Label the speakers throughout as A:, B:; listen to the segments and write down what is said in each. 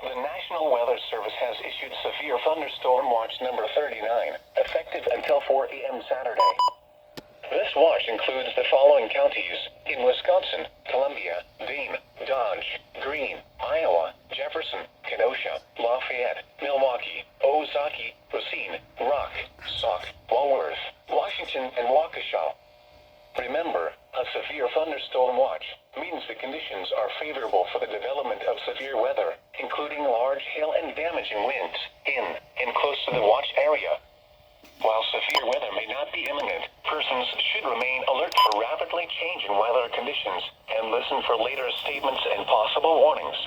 A: The National Weather Service has issued severe thunderstorm watch number 39, effective until 4 a.m. Saturday. This watch includes the following counties in Wisconsin: Columbia, Dane, Dodge, Greene, Iowa, Jefferson, Kenosha, Lafayette, Milwaukee, Ozaukee, Racine, Rock, Sauk, Walworth, Washington, and Waukesha. Remember, a severe thunderstorm watch means the conditions are favorable for the development of severe weather, including large hail and damaging winds in and close to the watch area. While severe weather may not be imminent, persons should remain alert for rapidly changing weather conditions and listen for later statements and possible warnings.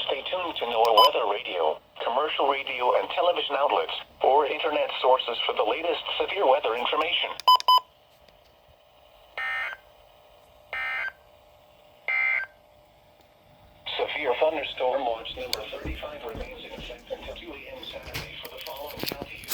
A: Stay tuned to NOAA Weather Radio, commercial radio and television outlets, or internet sources for the latest severe weather information. Severe thunderstorm watch number 35 remains in effect until 2 a.m. Saturday for the following counties.